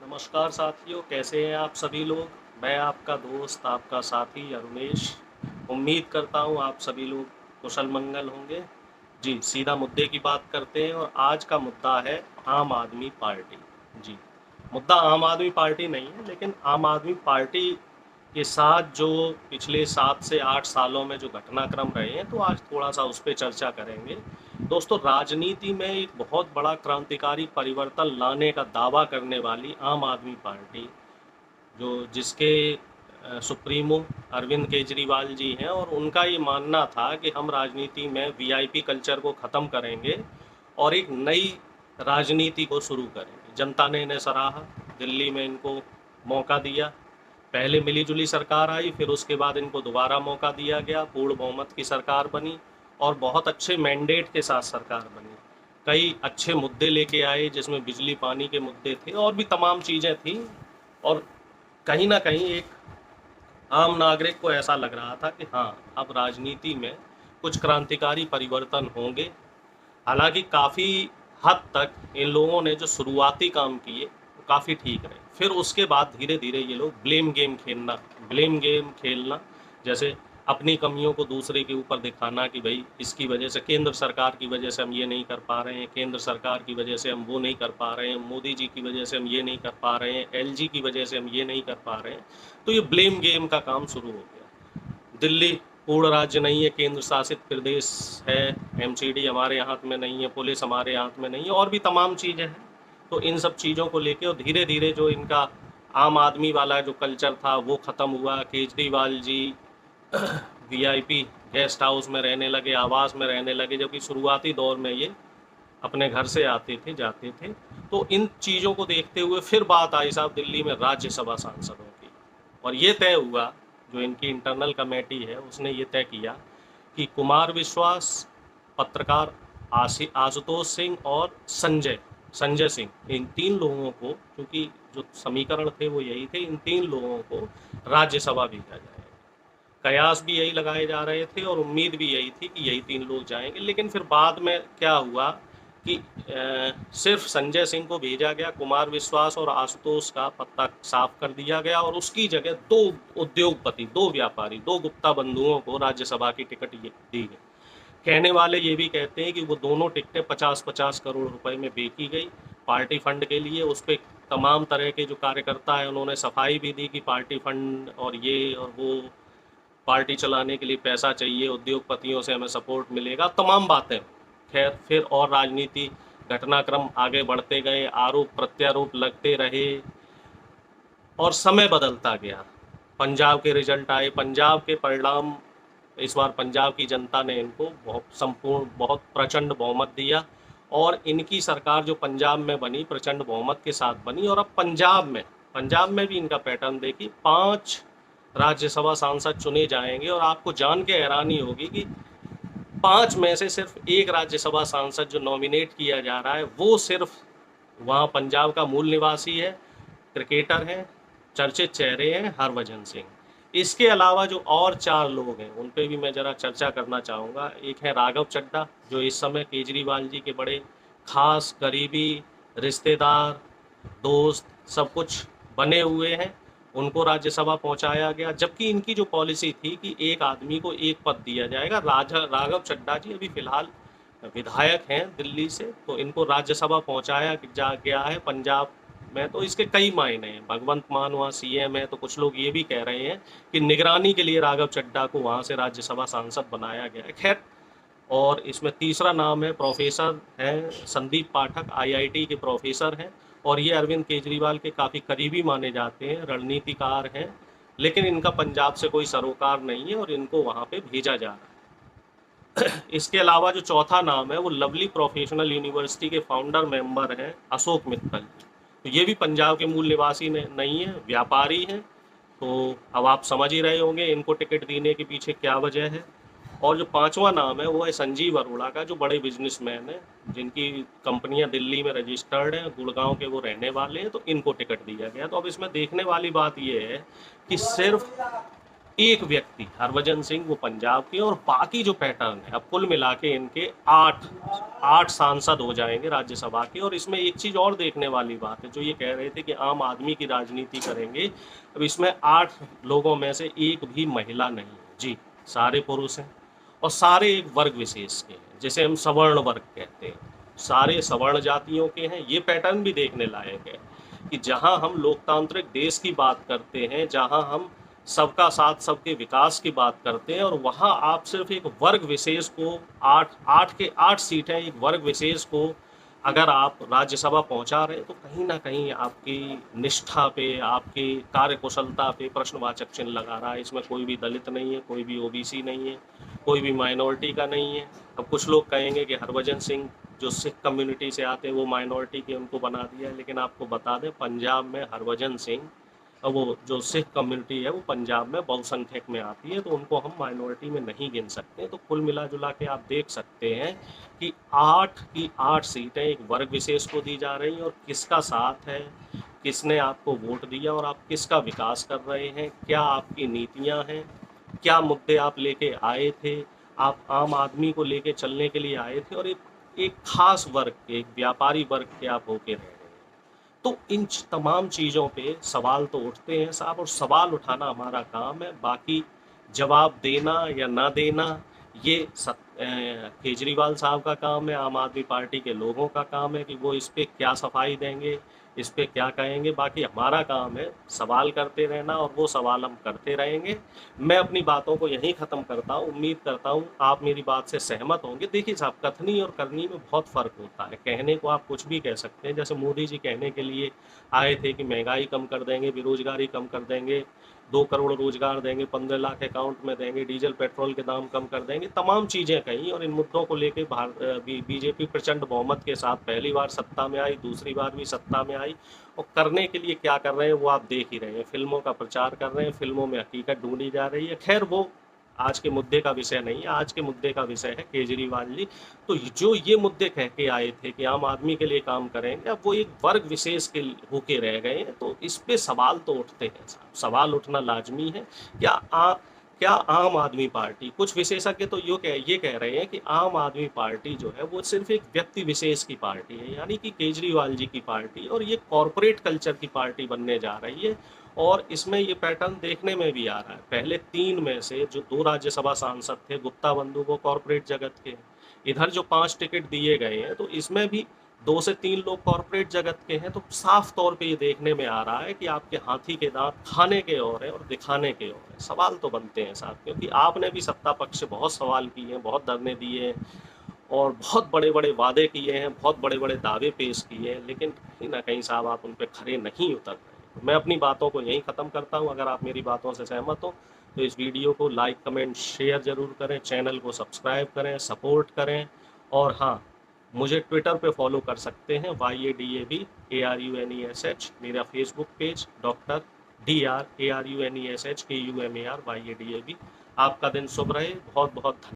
नमस्कार साथियों, कैसे हैं आप सभी लोग। मैं आपका दोस्त, आपका साथी अरुणेश। उम्मीद करता हूं आप सभी लोग कुशल मंगल होंगे। जी, सीधा मुद्दे की बात करते हैं और आज का मुद्दा है आम आदमी पार्टी। जी, मुद्दा आम आदमी पार्टी नहीं है, लेकिन आम आदमी पार्टी के साथ जो पिछले 7 से 8 सालों में जो घटनाक्रम रहे हैं, तो आज थोड़ा-सा उस पे चर्चा करेंगे। दोस्तों, राजनीति में एक बहुत बड़ा क्रांतिकारी परिवर्तन लाने का दावा करने वाली आम आदमी पार्टी, जो जिसके सुप्रीमो अरविंद केजरीवाल जी हैं, और उनका ये मानना था कि हम राजनीति में वीआईपी कल्चर को ख़त्म करेंगे और एक नई राजनीति को शुरू करेंगे। जनता ने इन्हें सराहा, दिल्ली में इनको मौका दिया। पहले मिली-जुली सरकार आई, फिर उसके बाद इनको दोबारा मौका दिया गया, पूर्ण बहुमत की सरकार बनी और बहुत अच्छे मैंडेट के साथ सरकार बनी। कई अच्छे मुद्दे लेके आए, जिसमें बिजली पानी के मुद्दे थे और भी तमाम चीज़ें थीं। और कहीं ना कहीं एक आम नागरिक को ऐसा लग रहा था कि हाँ, अब राजनीति में कुछ क्रांतिकारी परिवर्तन होंगे। हालांकि काफ़ी हद तक इन लोगों ने जो शुरुआती काम किए वो काफ़ी ठीक रहे। फिर उसके बाद धीरे धीरे ये लोग ब्लेम गेम खेलना, जैसे अपनी कमियों को दूसरे के ऊपर दिखाना कि भाई इसकी वजह से, केंद्र सरकार की वजह से हम ये नहीं कर पा रहे हैं, केंद्र सरकार की वजह से हम वो नहीं कर पा रहे हैं, मोदी जी की वजह से हम ये नहीं कर पा रहे हैं, एलजी की वजह से हम ये नहीं कर पा रहे हैं। तो ये ब्लेम गेम का काम शुरू हो गया। दिल्ली पूर्ण राज्य नहीं है, केंद्र शासित प्रदेश है, एमसीडी हमारे हाथ में नहीं है, पुलिस हमारे हाथ में नहीं है और भी तमाम चीज़ें हैं। तो इन सब चीज़ों को लेके और धीरे धीरे जो इनका आम आदमी वाला जो कल्चर था वो ख़त्म हुआ। Kejriwal ji VIP guest house में रहने लगे, आवास में रहने लगे, जबकि शुरुआती दौर में ये अपने घर से आते थे, जाते थे। तो इन चीज़ों को देखते हुए फिर बात आई साहब दिल्ली में राज्यसभा सांसदों की, और ये तय हुआ, जो इनकी इंटरनल कमेटी है उसने ये तय किया कि कुमार विश्वास, पत्रकार आशुतोष सिंह और संजय सिंह, इन 3 लोगों को, क्योंकि जो समीकरण थे वो यही थे, इन 3 लोगों को राज्यसभा भेजा जाएगा। कयास भी यही लगाए जा रहे थे और उम्मीद भी यही थी कि यही 3 लोग जाएंगे। लेकिन फिर बाद में क्या हुआ कि सिर्फ संजय सिंह को भेजा गया, कुमार विश्वास और आशुतोष का पत्ता साफ कर दिया गया और उसकी जगह 2 उद्योगपति, 2 व्यापारी, 2 गुप्ता बंधुओं को राज्यसभा की टिकट दी गई। कहने वाले ये भी कहते हैं कि वो दोनों टिकटें 50-50 करोड़ रुपए में बेची गई पार्टी फंड के लिए। उस पर तमाम तरह के जो कार्यकर्ता हैं उन्होंने सफाई भी दी कि पार्टी फंड और ये और वो, पार्टी चलाने के लिए पैसा चाहिए, उद्योगपतियों से हमें सपोर्ट मिलेगा, तमाम बातें। खैर, फिर और राजनीति घटनाक्रम आगे बढ़ते गए, आरोप प्रत्यारोप लगते रहे और समय बदलता गया। पंजाब के रिजल्ट आए, पंजाब के परिणाम, इस बार पंजाब की जनता ने इनको बहुत प्रचंड बहुमत दिया और इनकी सरकार जो पंजाब में बनी, प्रचंड बहुमत के साथ बनी। और अब पंजाब में भी इनका पैटर्न देखिए, 5 राज्यसभा सांसद चुने जाएंगे और आपको जान के हैरानी होगी कि 5 में से सिर्फ एक राज्यसभा सांसद जो नॉमिनेट किया जा रहा है वो सिर्फ वहाँ पंजाब का मूल निवासी है, क्रिकेटर हैं, चर्चित चेहरे हैं, हरभजन सिंह। इसके अलावा जो और 4 लोग हैं उन पे भी मैं ज़रा चर्चा करना चाहूँगा। एक है राघव चड्ढा, जो इस समय केजरीवाल जी के बड़े खास करीबी रिश्तेदार, दोस्त, सब कुछ बने हुए हैं, उनको राज्यसभा पहुंचाया गया। जबकि इनकी जो पॉलिसी थी कि एक आदमी को एक पद दिया जाएगा। राघव चड्ढा जी अभी फिलहाल विधायक हैं दिल्ली से, तो इनको राज्यसभा पहुंचाया गया है पंजाब में। तो इसके कई मायने हैं। भगवंत मान वहाँ सीएम है, तो कुछ लोग ये भी कह रहे हैं कि निगरानी के लिए राघव चड्ढा को वहाँ से राज्यसभा सांसद बनाया गया है। खैर, और इसमें तीसरा नाम है, प्रोफेसर हैं संदीप पाठक, आईआईटी के प्रोफेसर हैं और ये अरविंद केजरीवाल के काफ़ी करीबी माने जाते हैं, रणनीतिकार हैं। लेकिन इनका पंजाब से कोई सरोकार नहीं है और इनको वहाँ पे भेजा जा रहा है। इसके अलावा जो चौथा नाम है वो लवली प्रोफेशनल यूनिवर्सिटी के फाउंडर मेंबर हैं अशोक मित्तल जी। तो ये भी पंजाब के मूल निवासी नहीं है, व्यापारी हैं। तो अब आप समझ ही रहे होंगे इनको टिकट देने के पीछे क्या वजह है। और जो 5वां नाम है वो है संजीव अरोड़ा का, जो बड़े बिजनेसमैन हैं, जिनकी कंपनियां दिल्ली में रजिस्टर्ड हैं, गुड़गांव के वो रहने वाले हैं, तो इनको टिकट दिया गया। तो अब इसमें देखने वाली बात ये है कि सिर्फ एक व्यक्ति हरभजन सिंह वो पंजाब के, और बाकी जो पैटर्न है अब कुल मिला के इनके 8 सांसद हो जाएंगे राज्यसभा के। और इसमें एक चीज और देखने वाली बात है, जो ये कह रहे थे कि आम आदमी की राजनीति करेंगे, अब इसमें 8 लोगों में से एक भी महिला नहीं है जी, सारे पुरुष हैं और सारे एक वर्ग विशेष के हैं, जैसे हम सवर्ण वर्ग कहते हैं, सारे सवर्ण जातियों के हैं। ये पैटर्न भी देखने लायक है कि जहां हम लोकतांत्रिक देश की बात करते हैं, जहां हम सबका साथ सबके विकास की बात करते हैं, और वहां आप सिर्फ एक वर्ग विशेष को 8 सीटें एक वर्ग विशेष को अगर आप राज्यसभा पहुंचा रहे हैं, तो कहीं ना कहीं आपकी निष्ठा पे, आपकी कार्यकुशलता पे प्रश्नवाचक चिन्ह लगा रहा है। इसमें कोई भी दलित नहीं है, कोई भी ओबीसी नहीं है, कोई भी माइनॉरिटी का नहीं है। अब कुछ लोग कहेंगे कि हरभजन सिंह जो सिख कम्युनिटी से आते हैं वो माइनॉरिटी के उनको बना दिया है, लेकिन आपको बता दें पंजाब में हरभजन सिंह, वो जो सिख कम्युनिटी है वो पंजाब में बहुसंख्यक में आती है, तो उनको हम माइनॉरिटी में नहीं गिन सकते। तो कुल मिला जुला के आप देख सकते हैं कि 8 की 8 सीटें एक वर्ग विशेष को दी जा रही हैं, और किसका साथ है, किसने आपको वोट दिया और आप किसका विकास कर रहे हैं, क्या आपकी नीतियां हैं, क्या मुद्दे आप लेके आए थे, आप आम आदमी को लेके चलने के लिए आए थे, और एक खास वर्ग के, एक व्यापारी वर्ग के आप होके रह रहे हैं। तो इन तमाम चीज़ों पे सवाल तो उठते हैं साहब, और सवाल उठाना हमारा काम है। बाकी जवाब देना या ना देना ये केजरीवाल साहब का काम है, आम आदमी पार्टी के लोगों का काम है कि वो इस पे क्या सफाई देंगे, इस पे क्या कहेंगे। बाकी हमारा काम है सवाल करते रहना, और वो सवाल हम करते रहेंगे। मैं अपनी बातों को यहीं ख़त्म करता हूँ। उम्मीद करता हूँ आप मेरी बात से सहमत होंगे। देखिए साहब, कथनी और करनी में बहुत फ़र्क होता है। कहने को आप कुछ भी कह सकते हैं, जैसे मोदी जी कहने के लिए आए थे कि महंगाई कम कर देंगे, बेरोजगारी कम कर देंगे, 2 करोड़ रोजगार देंगे, 15 लाख अकाउंट में देंगे, डीजल पेट्रोल के दाम कम कर देंगे, तमाम चीज़ें कहीं। और इन मुद्दों को लेके बीजेपी प्रचंड बहुमत के साथ पहली बार सत्ता में आई, दूसरी बार भी सत्ता में आई, और करने के लिए क्या कर रहे हैं वो आप देख ही रहे हैं। फिल्मों का प्रचार कर रहे हैं, फिल्मों में हकीकत ढूंढी जा रही है। खैर वो आज के मुद्दे का विषय नहीं है, आज के मुद्दे का विषय है केजरीवाल जी। तो जो ये मुद्दे कह के आए थे कि आम आदमी के लिए काम करेंगे, अब वो एक वर्ग विशेष के होके रह गए हैं। तो इस पे सवाल तो उठते हैं साहब, सवाल उठना लाजमी है। क्या आम आदमी पार्टी, कुछ विशेषज्ञ तो ये कह रहे हैं कि आम आदमी पार्टी जो है वो सिर्फ एक व्यक्ति विशेष की पार्टी है, यानी कि केजरीवाल जी की पार्टी, और ये कॉरपोरेट कल्चर की पार्टी बनने जा रही है। और इसमें ये पैटर्न देखने में भी आ रहा है। पहले 3 में से जो 2 राज्यसभा सांसद थे गुप्ता बंधु, वो कॉरपोरेट जगत के। इधर जो 5 टिकट दिए गए हैं, तो इसमें भी 2 से 3 लोग कॉरपोरेट जगत के हैं। तो साफ तौर पे ये देखने में आ रहा है कि आपके हाथी के दांत खाने के और हैं और दिखाने के और हैं। सवाल तो बनते हैं साहब, क्योंकि आपने भी सत्ता पक्ष से बहुत सवाल किए हैं, बहुत धरने दिए हैं, और बहुत बड़े बड़े वादे किए हैं, बहुत बड़े बड़े दावे पेश किए हैं, लेकिन कहीं ना कहीं साहब आप उन पर खरे नहीं उतर रहे। मैं अपनी बातों को यहीं ख़त्म करता हूं। अगर आप मेरी बातों से सहमत हो तो इस वीडियो को लाइक, कमेंट, शेयर ज़रूर करें, चैनल को सब्सक्राइब करें, सपोर्ट करें। और हाँ, मुझे ट्विटर पे फॉलो कर सकते हैं, YADAB ARUNESH, मेरा फेसबुक पेज DrARUNESH KUMARYADAB। आपका दिन शुभ रहे। बहुत बहुत धन्यवाद।